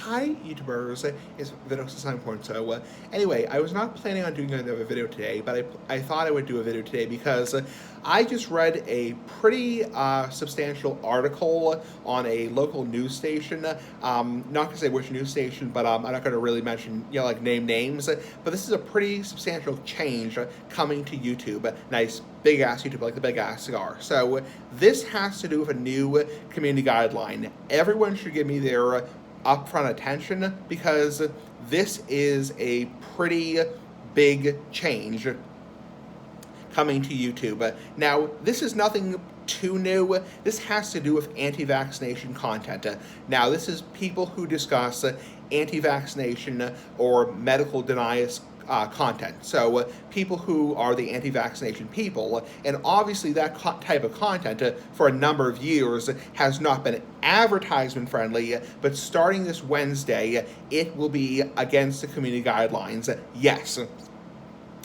Hi YouTubers, it's Video 9.0. Anyway, I was not planning on doing another video today, but I thought I would do a video today because I just read a pretty substantial article on a local news station. Not going to say which news station, but I'm not going to really mention, like name names. But this is a pretty substantial change coming to YouTube. Nice big ass YouTube, like the big ass cigar. So this has to do with a new community guideline. Everyone should give me their upfront attention because this is a pretty big change coming to YouTube. Now, this is nothing too new. This has to do with anti-vaccination content. Now, this is people who discuss anti-vaccination or medical deniers content. So people who are the anti-vaccination people, and obviously that type of content for a number of years has not been advertisement friendly, but starting this Wednesday, it will be against the community guidelines. Yes.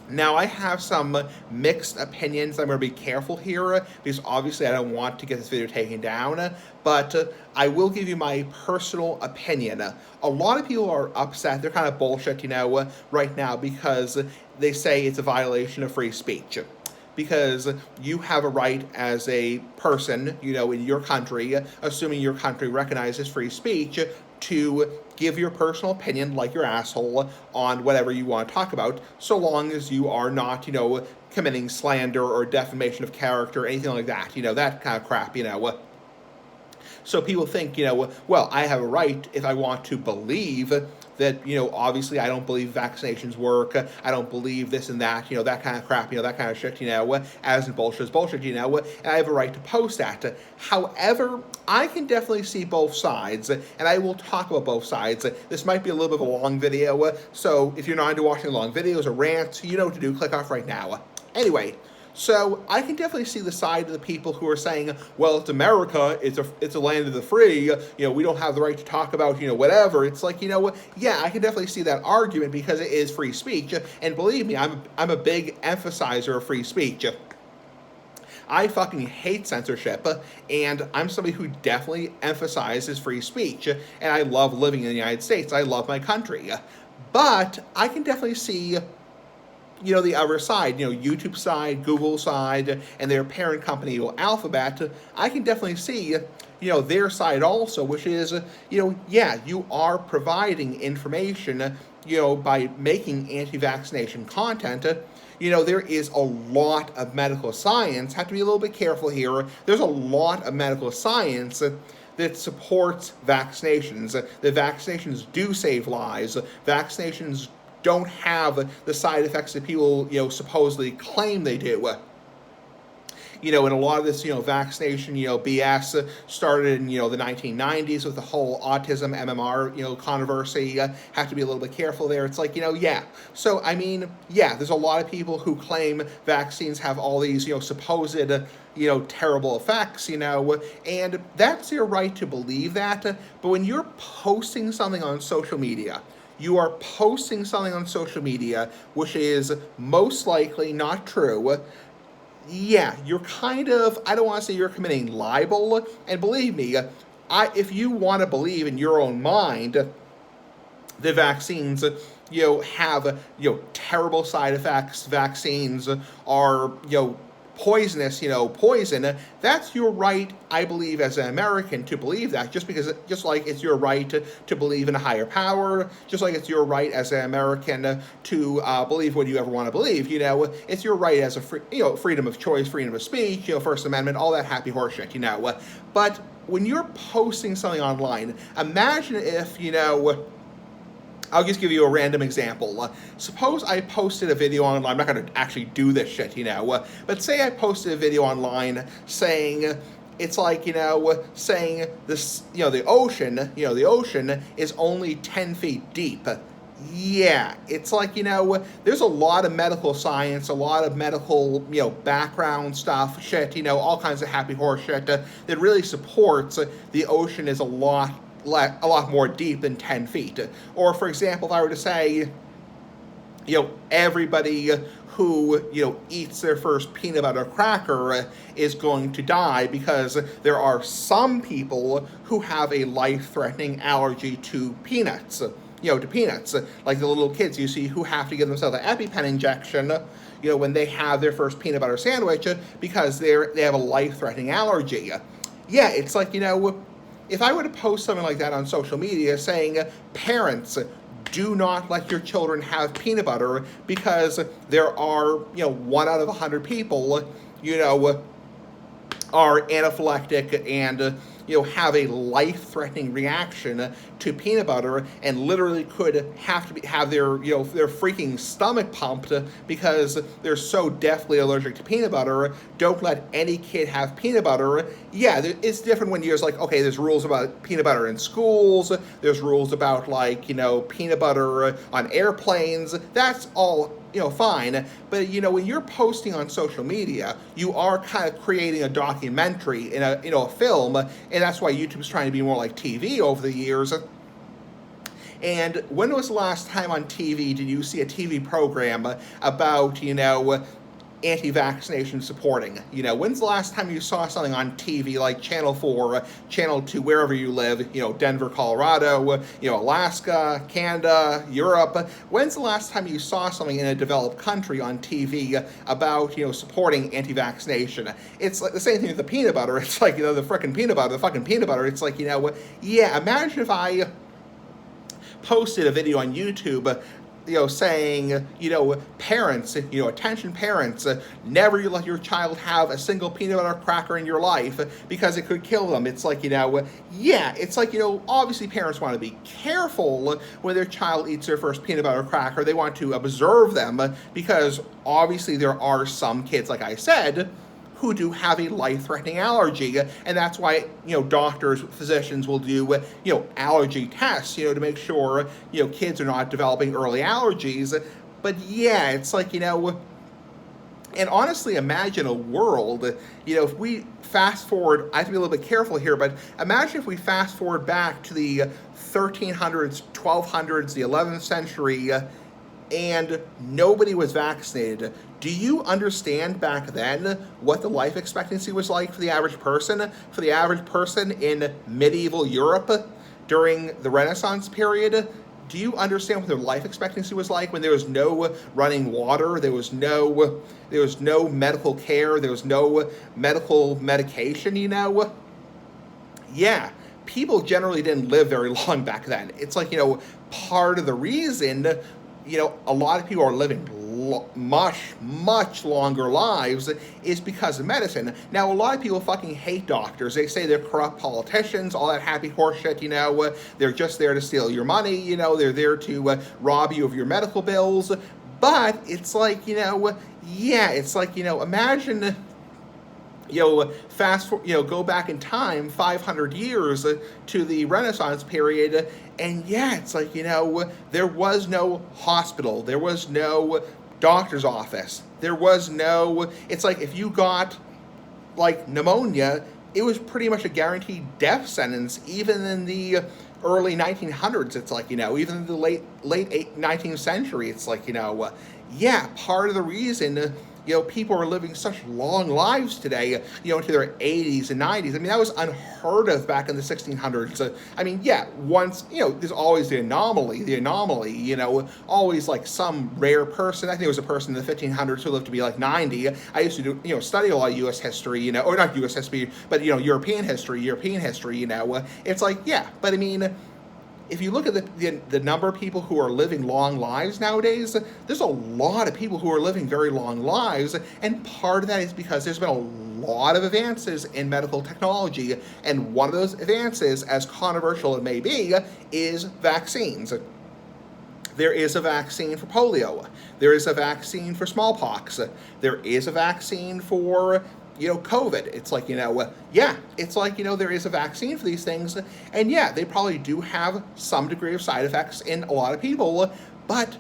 Now, I have some mixed opinions. I'm going to be careful here because obviously I don't want to get this video taken down, but I will give you my personal opinion. A lot of people are upset. They're kind of bullshit, right now because they say it's a violation of free speech. Because you have a right as a person, in your country, assuming your country recognizes free speech, to give your personal opinion, like your asshole, on whatever you want to talk about, so long as you are not, committing slander or defamation of character, anything like that, that kind of crap, So people think, well, I have a right if I want to believe that, obviously I don't believe vaccinations work, I don't believe this and that, that kind of crap, that kind of shit, as in bullshit is bullshit, and I have a right to post that. However, I can definitely see both sides, and I will talk about both sides. This might be a little bit of a long video, so if you're not into watching long videos or rants, you know what to do, click off right now. Anyway, so I can definitely see the side of the people who are saying, well, it's America, it's a land of the free, we don't have the right to talk about, whatever. It's like, yeah, I can definitely see that argument because it is free speech. And believe me, I'm a big emphasizer of free speech. I fucking hate censorship, and I'm somebody who definitely emphasizes free speech, and I love living in the United States. I love my country. But I can definitely see the other side, YouTube side, Google side, and their parent company, Alphabet. I can definitely see, their side also, which is, yeah, you are providing information, by making anti-vaccination content. There is a lot of medical science. Have to be a little bit careful here. There's a lot of medical science that supports vaccinations. The vaccinations do save lives. Vaccinations don't have the side effects that people, supposedly claim they do. And a lot of this, vaccination, BS started in, the 1990s with the whole autism MMR, controversy. Have to be a little bit careful there. It's like, yeah. So, I mean, yeah, there's a lot of people who claim vaccines have all these, supposed, terrible effects, and that's your right to believe that. But when you're posting something on social media, you are posting something on social media which is most likely not true, yeah, you're kind of, I don't want to say you're committing libel, and believe me, if you want to believe in your own mind the vaccines, have, terrible side effects, vaccines are, poisonous, poison, that's your right, I believe, as an American to believe that, just like it's your right to believe in a higher power, just like it's your right as an American to believe what you ever want to believe, it's your right as a freedom of choice, freedom of speech, First Amendment, all that happy horseshit, but when you're posting something online, imagine if, I'll just give you a random example. Suppose I posted a video online, I'm not going to actually do this shit, but say I posted a video online saying, it's like, saying this, the ocean is only 10 feet deep. Yeah, it's like, there's a lot of medical science, a lot of medical, background stuff, shit, all kinds of happy horse shit that really supports the ocean is a lot more deep than 10 feet. Or, for example, if I were to say, everybody who, eats their first peanut butter cracker is going to die, because there are some people who have a life-threatening allergy to peanuts. Like the little kids you see who have to give themselves an EpiPen injection, when they have their first peanut butter sandwich, because they have a life-threatening allergy. Yeah, it's like, if I were to post something like that on social media saying, parents, do not let your children have peanut butter because there are, 1 out of 100 people, are anaphylactic and, have a life-threatening reaction to peanut butter, and literally could have their freaking stomach pumped because they're so deathly allergic to peanut butter. Don't let any kid have peanut butter. Yeah, it's different when you're like, okay, there's rules about peanut butter in schools. There's rules about peanut butter on airplanes. That's all fine. But when you're posting on social media, you are kind of creating a documentary in a film, and that's why YouTube's trying to be more like TV over the years. And when was the last time on TV did you see a TV program about, anti-vaccination supporting? When's the last time you saw something on TV like Channel 4, Channel 2, wherever you live, Denver, Colorado, Alaska, Canada, Europe? When's the last time you saw something in a developed country on TV about, supporting anti-vaccination? It's like the same thing with the peanut butter. It's like, the fucking peanut butter. It's like, yeah, imagine if I posted a video on YouTube, saying, parents, attention parents, never let your child have a single peanut butter cracker in your life because it could kill them. It's like, yeah, it's like, obviously parents want to be careful when their child eats their first peanut butter cracker. They want to observe them, because obviously there are some kids, like I said, who do have a life-threatening allergy, and that's why, doctors, physicians will do, allergy tests, to make sure, kids are not developing early allergies. But yeah, it's like, and honestly, imagine a world, if we fast forward, I have to be a little bit careful here, but imagine if we fast forward back to the 1300s, 1200s, the 11th century, and nobody was vaccinated. Do you understand back then what the life expectancy was like for the average person? For the average person in medieval Europe during the Renaissance period? Do you understand what their life expectancy was like when there was no running water, there was no medical care, there was no medical medication, Yeah, people generally didn't live very long back then. It's like, part of the reason a lot of people are living much longer lives is because of medicine. Now, a lot of people fucking hate doctors. They say they're corrupt politicians, all that happy horse shit, they're just there to steal your money, they're there to rob you of your medical bills. But it's like, yeah, it's like, imagine, fast forward, go back in time 500 years to the Renaissance period, and yeah, it's like, there was no hospital, there was no doctor's office, there was no, it's like if you got pneumonia, it was pretty much a guaranteed death sentence. Even in the early 1900s, it's like, even in the late 19th century, it's like, yeah, part of the reason people are living such long lives today, into their 80s and 90s. I mean, that was unheard of back in the 1600s. I mean, yeah, once, there's always the anomaly, always some rare person. I think it was a person in the 1500s who lived to be 90. I used to do, study a lot of U.S. history, or not U.S. history, but, European history, It's like, yeah, but I mean, if you look at the number of people who are living long lives nowadays, there's a lot of people who are living very long lives, and part of that is because there's been a lot of advances in medical technology, and one of those advances, as controversial it may be, is vaccines. There is a vaccine for polio. There is a vaccine for smallpox. There is a vaccine for COVID. It's like, yeah, it's like, there is a vaccine for these things, and yeah, they probably do have some degree of side effects in a lot of people, but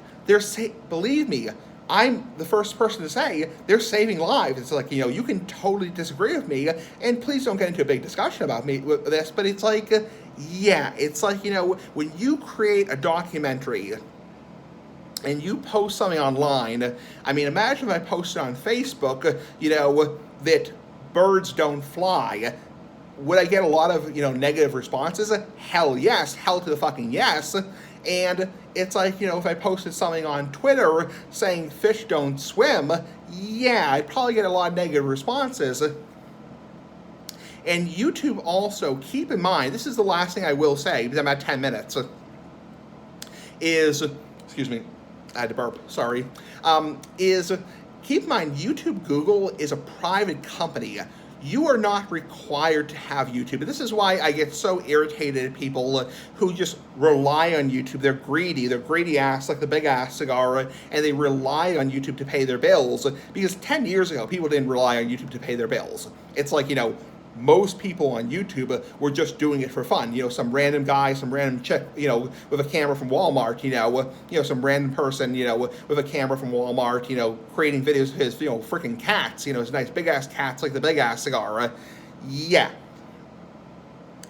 believe me, I'm the first person to say they're saving lives. It's like, you can totally disagree with me, and please don't get into a big discussion about me with this, but it's like, yeah, it's like, when you create a documentary and you post something online, I mean, imagine if I posted on Facebook, that birds don't fly. Would I get a lot of, negative responses? Hell yes, hell to the fucking yes. And it's like, if I posted something on Twitter saying fish don't swim, yeah, I'd probably get a lot of negative responses. And YouTube also, keep in mind, this is the last thing I will say, because I'm at 10 minutes, excuse me, I had to burp, sorry, keep in mind, YouTube Google is a private company. You are not required to have YouTube. And this is why I get so irritated at people who just rely on YouTube. They're greedy ass, like the big ass cigar, and they rely on YouTube to pay their bills. Because 10 years ago, people didn't rely on YouTube to pay their bills. It's like, most people on YouTube were just doing it for fun. Some random guy, some random chick, with a camera from Walmart, some random person, with a camera from Walmart, creating videos of his, freaking cats, his nice big ass cats like the big ass cigar. Yeah.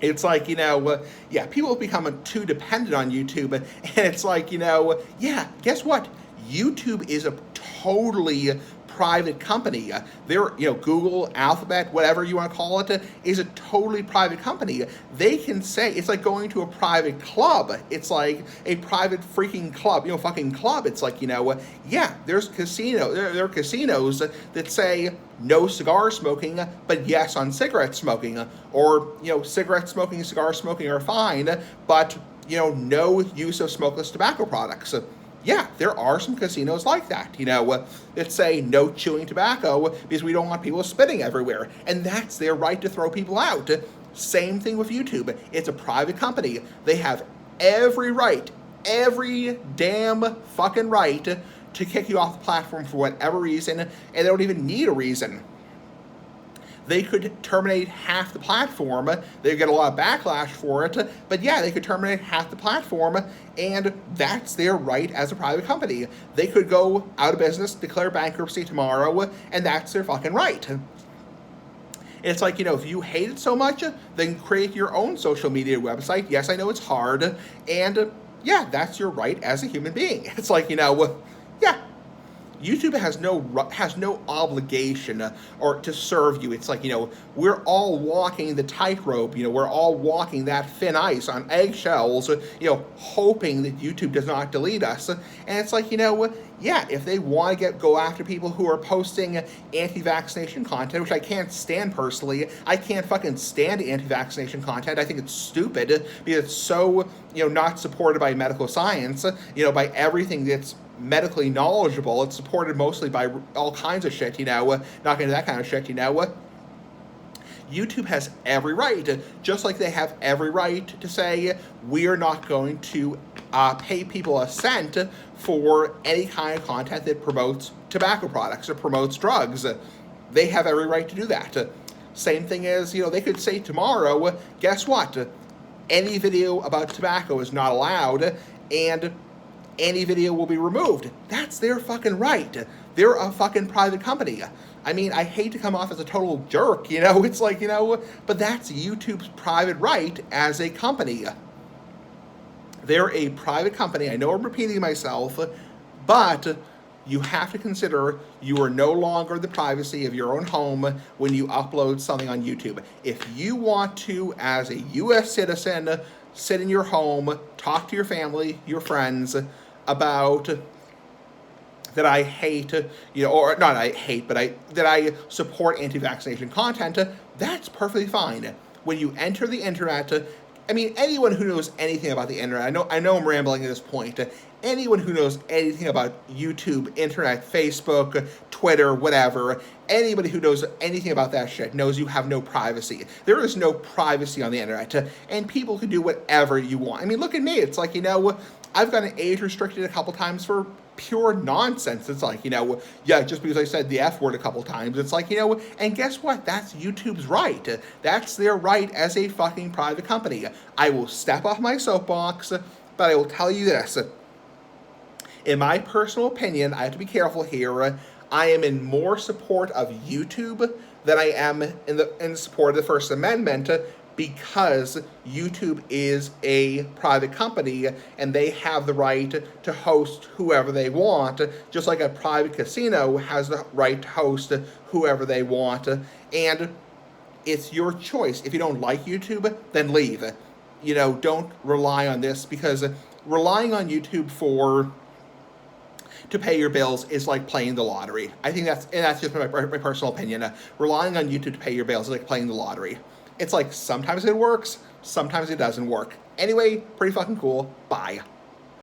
It's like, people have become too dependent on YouTube, and it's like, guess what? YouTube is a totally private company. They're, Google, Alphabet, whatever you want to call it, is a totally private company. They can say, it's like going to a private club. It's like a private freaking club, fucking club. It's like, there's there are casinos that say no cigar smoking, but yes on cigarette smoking. Or, cigarette smoking, cigar smoking are fine, but, no use of smokeless tobacco products. Yeah, there are some casinos like that, that say no chewing tobacco because we don't want people spitting everywhere. And that's their right to throw people out. Same thing with YouTube. It's a private company. They have every damn fucking right to kick you off the platform for whatever reason, and they don't even need a reason. They could terminate half the platform. They get a lot of backlash for it, but yeah, they could terminate half the platform, and that's their right as a private company. They could go out of business, declare bankruptcy tomorrow, and that's their fucking right. It's like, if you hate it so much, then create your own social media website. Yes, I know it's hard, and yeah, that's your right as a human being. It's like, yeah. YouTube has no obligation or to serve you. It's like, we're all walking the tightrope, we're all walking that thin ice on eggshells, hoping that YouTube does not delete us. And it's like, if they want to go after people who are posting anti-vaccination content, which I can't stand personally. I can't fucking stand anti-vaccination content. I think it's stupid because it's so, not supported by medical science, by everything that's medically knowledgeable. It's supported mostly by all kinds of shit, not into that kind of shit, YouTube has every right, just like they have every right to say, we're not going to pay people a cent for any kind of content that promotes tobacco products or promotes drugs. They have every right to do that. Same thing as, they could say tomorrow, guess what? Any video about tobacco is not allowed, and any video will be removed. That's their fucking right. They're a fucking private company. I mean, I hate to come off as a total jerk, it's like, but that's YouTube's private right as a company. They're a private company. I know I'm repeating myself, but you have to consider you are no longer in the privacy of your own home when you upload something on YouTube. If you want to, as a U.S. citizen, sit in your home, talk to your family, your friends, about that I hate, or not I hate, but that I support anti-vaccination content, that's perfectly fine. When you enter the internet, I mean, anyone who knows anything about the internet, I know I'm rambling at this point, anyone who knows anything about YouTube, internet, Facebook, Twitter, whatever, anybody who knows anything about that shit knows you have no privacy. There is no privacy on the internet, and people can do whatever you want. I mean, look at me. It's like, I've gotten age restricted a couple times for pure nonsense. It's like, just because I said the F word a couple times, it's like, and guess what? That's YouTube's right. That's their right as a fucking private company. I will step off my soapbox, but I will tell you this. In my personal opinion, I have to be careful here, I am in more support of YouTube than I am in support of the First Amendment, because YouTube is a private company and they have the right to host whoever they want, just like a private casino has the right to host whoever they want. And it's your choice. If you don't like YouTube, then leave. Don't rely on this, because relying on YouTube to pay your bills is like playing the lottery. I think that's just my personal opinion. Relying on YouTube to pay your bills is like playing the lottery. It's like sometimes it works, sometimes it doesn't work. Anyway, pretty fucking cool. Bye.